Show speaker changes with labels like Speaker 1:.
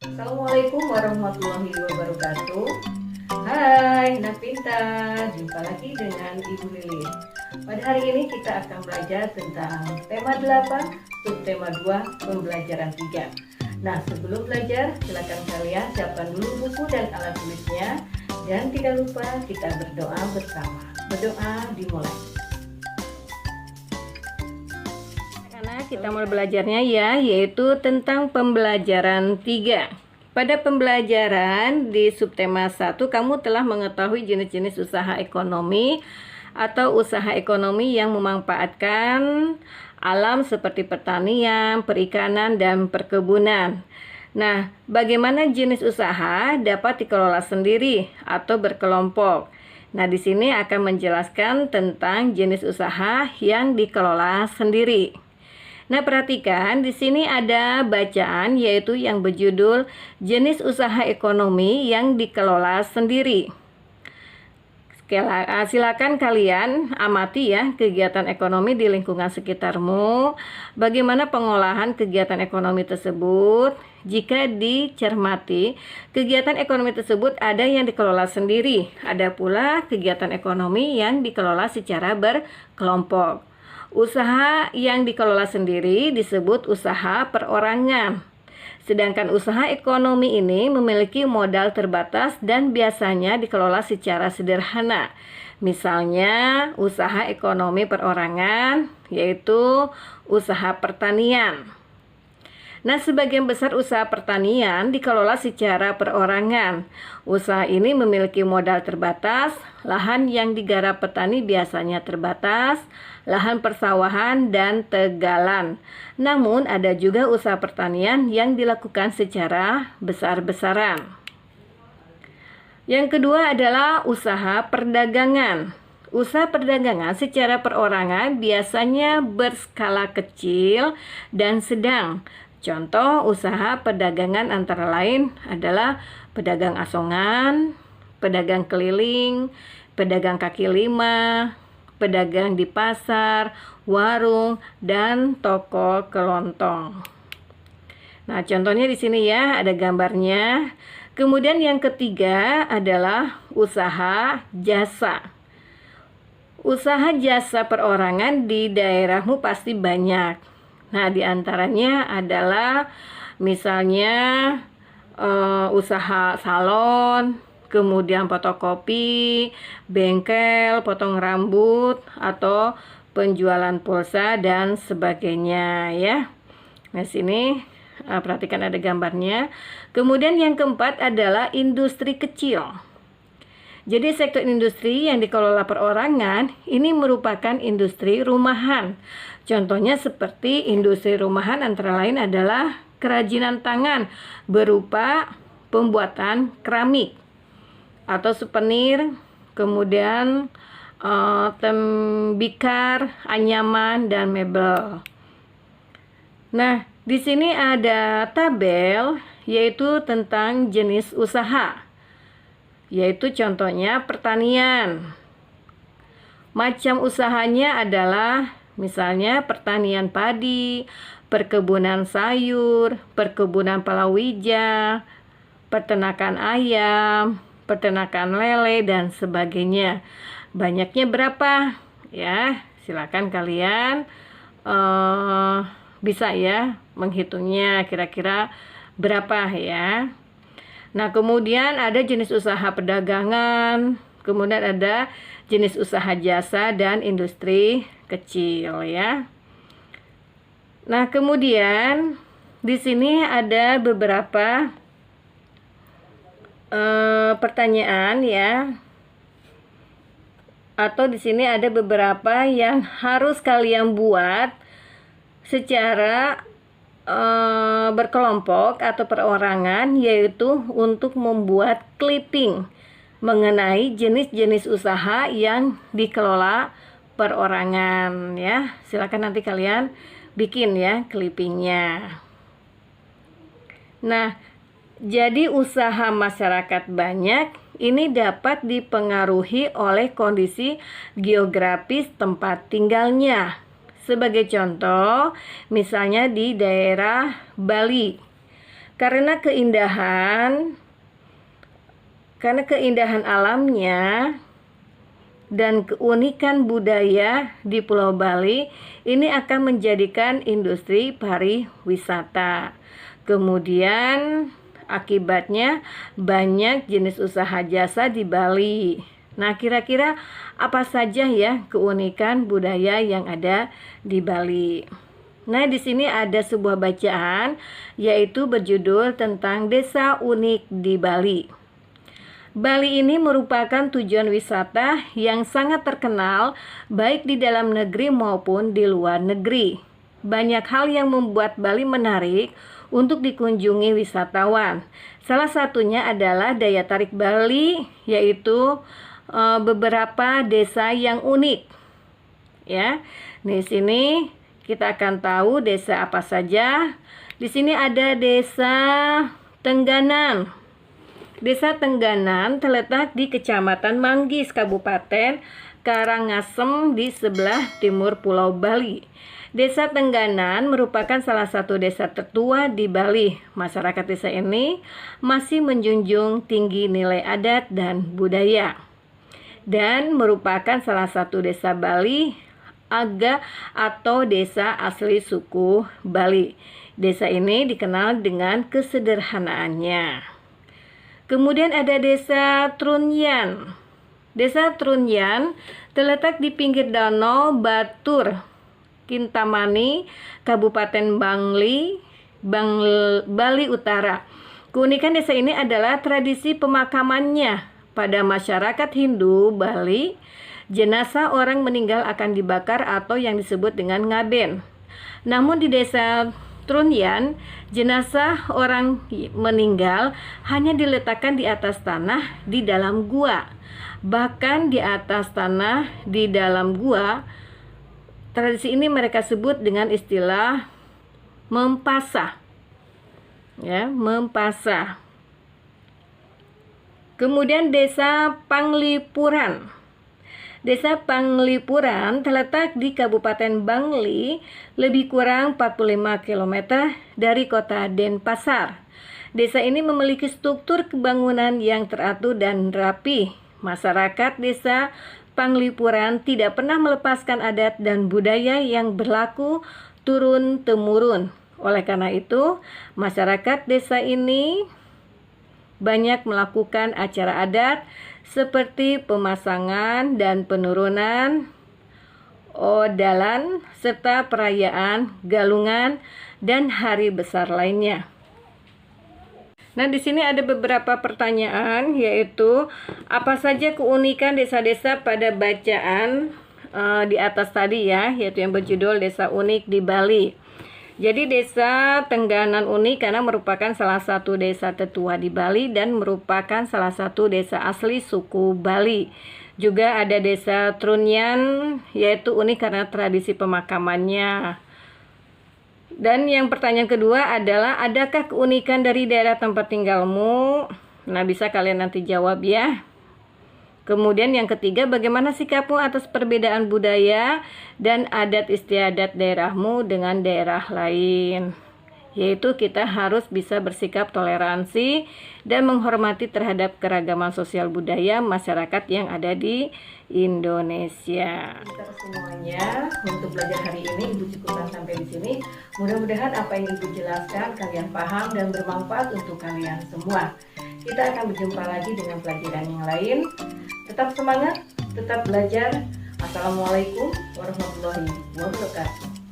Speaker 1: Assalamualaikum warahmatullahi wabarakatuh. Hai anak pintar, jumpa lagi dengan Ibu Lili. Pada hari ini kita akan belajar tentang tema 8, subtema 2, pembelajaran 3. Nah, sebelum belajar, silakan kalian siapkan dulu buku dan alat tulisnya. Dan tidak lupa kita berdoa bersama. Berdoa dimulai. Karena kita mulai belajarnya ya, yaitu tentang pembelajaran 3. Pada pembelajaran di subtema 1, kamu telah mengetahui jenis-jenis usaha ekonomi atau usaha ekonomi yang memanfaatkan alam seperti pertanian, perikanan, dan perkebunan. Nah, bagaimana jenis usaha dapat dikelola sendiri atau berkelompok? Nah, di sini akan menjelaskan tentang jenis usaha yang dikelola sendiri. Nah, perhatikan di sini ada bacaan yaitu yang berjudul jenis usaha ekonomi yang dikelola sendiri. Silakan kalian amati ya kegiatan ekonomi di lingkungan sekitarmu. Bagaimana pengolahan kegiatan ekonomi tersebut? Jika dicermati, kegiatan ekonomi tersebut ada yang dikelola sendiri, ada pula kegiatan ekonomi yang dikelola secara berkelompok. Usaha yang dikelola sendiri disebut usaha perorangan. Sedangkan usaha ekonomi ini memiliki modal terbatas dan biasanya dikelola secara sederhana. Misalnya, usaha ekonomi perorangan yaitu usaha pertanian. Nah, sebagian besar usaha pertanian dikelola secara perorangan. Usaha ini memiliki modal terbatas, lahan yang digarap petani biasanya terbatas, lahan persawahan dan tegalan. Namun, ada juga usaha pertanian yang dilakukan secara besar-besaran. Yang kedua adalah usaha perdagangan. Usaha perdagangan secara perorangan biasanya berskala kecil dan sedang. Contoh usaha perdagangan antara lain adalah pedagang asongan, pedagang keliling, pedagang kaki lima, pedagang di pasar, warung, dan toko kelontong. Nah, contohnya di sini ya, ada gambarnya. Kemudian yang ketiga adalah usaha jasa. Usaha jasa perorangan di daerahmu pasti banyak. Nah, diantaranya adalah misalnya usaha salon, kemudian fotokopi, bengkel, potong rambut, atau penjualan pulsa dan sebagainya ya. Nah, sini perhatikan ada gambarnya. Kemudian yang keempat adalah industri kecil. Jadi sektor industri yang dikelola perorangan ini merupakan industri rumahan. Contohnya seperti industri rumahan antara lain adalah kerajinan tangan berupa pembuatan keramik atau suvenir, kemudian tembikar, anyaman, dan mebel. Nah, di sini ada tabel yaitu tentang jenis usaha. Yaitu contohnya pertanian. Macam usahanya adalah misalnya pertanian padi, perkebunan sayur, perkebunan palawija, peternakan ayam, peternakan lele, dan sebagainya. Banyaknya berapa? Ya, silakan kalian bisa ya menghitungnya kira-kira berapa ya. Nah, kemudian ada jenis usaha perdagangan, kemudian ada jenis usaha jasa dan industri kecil ya. Nah, kemudian di sini ada beberapa pertanyaan ya. Atau di sini ada beberapa yang harus kalian buat secara berkelompok atau perorangan, yaitu untuk membuat clipping mengenai jenis-jenis usaha yang dikelola perorangan ya. Silakan nanti kalian bikin ya clippingnya. Nah, jadi usaha masyarakat banyak ini dapat dipengaruhi oleh kondisi geografis tempat tinggalnya. Sebagai contoh, misalnya di daerah Bali. Karena keindahan alamnya dan keunikan budaya di Pulau Bali ini akan menjadikan industri pariwisata. Kemudian akibatnya banyak jenis usaha jasa di Bali. Nah, kira-kira apa saja ya keunikan budaya yang ada di Bali? Nah, di sini ada sebuah bacaan yaitu berjudul tentang Desa Unik di Bali. Bali ini merupakan tujuan wisata yang sangat terkenal baik di dalam negeri maupun di luar negeri. Banyak hal yang membuat Bali menarik untuk dikunjungi wisatawan. Salah satunya adalah daya tarik Bali, yaitu beberapa desa yang unik. Ya, di sini kita akan tahu desa apa saja. Di sini ada Desa Tengganan. Desa Tengganan terletak di Kecamatan Manggis, Kabupaten Karangasem di sebelah timur Pulau Bali. Desa Tengganan merupakan salah satu desa tertua di Bali. Masyarakat desa ini masih menjunjung tinggi nilai adat dan budaya, dan merupakan salah satu desa Bali Aga atau desa asli suku Bali. Desa ini dikenal dengan kesederhanaannya. Kemudian ada Desa Trunyan. Desa Trunyan terletak di pinggir Danau Batur, Kintamani, Kabupaten Bali Utara. Keunikan desa ini adalah tradisi pemakamannya. Pada masyarakat Hindu Bali, jenazah orang meninggal akan dibakar atau yang disebut dengan ngaben. Namun di Desa Trunyan, jenazah orang meninggal hanya diletakkan di atas tanah di dalam gua. Bahkan di atas tanah di dalam gua, tradisi ini mereka sebut dengan istilah mempasah. Ya, mempasah. Kemudian Desa Panglipuran. Desa Panglipuran terletak di Kabupaten Bangli, lebih kurang 45 km dari kota Denpasar. Desa ini memiliki struktur kebangunan yang teratur dan rapi. Masyarakat Desa Panglipuran tidak pernah melepaskan adat dan budaya yang berlaku turun-temurun. Oleh karena itu, masyarakat desa ini banyak melakukan acara adat seperti pemasangan dan penurunan odalan serta perayaan galungan dan hari besar lainnya. Nah, di sini ada beberapa pertanyaan, yaitu apa saja keunikan desa-desa pada bacaan di atas tadi ya, yaitu yang berjudul Desa Unik di Bali. Jadi Desa Tengganan unik karena merupakan salah satu desa tertua di Bali dan merupakan salah satu desa asli suku Bali. Juga ada Desa Trunyan, yaitu unik karena tradisi pemakamannya. Dan yang pertanyaan kedua adalah, adakah keunikan dari daerah tempat tinggalmu? Nah, bisa kalian nanti jawab ya. Kemudian yang ketiga, bagaimana sikapmu atas perbedaan budaya dan adat istiadat daerahmu dengan daerah lain? Yaitu kita harus bisa bersikap toleransi dan menghormati terhadap keragaman sosial budaya masyarakat yang ada di Indonesia. Kita semuanya untuk belajar hari ini Ibu cukupkan sampai di sini. Mudah-mudahan apa yang Ibu jelaskan kalian paham dan bermanfaat untuk kalian semua. Kita akan berjumpa lagi dengan pelajaran yang lain. Tetap semangat, tetap belajar. Assalamualaikum warahmatullahi wabarakatuh.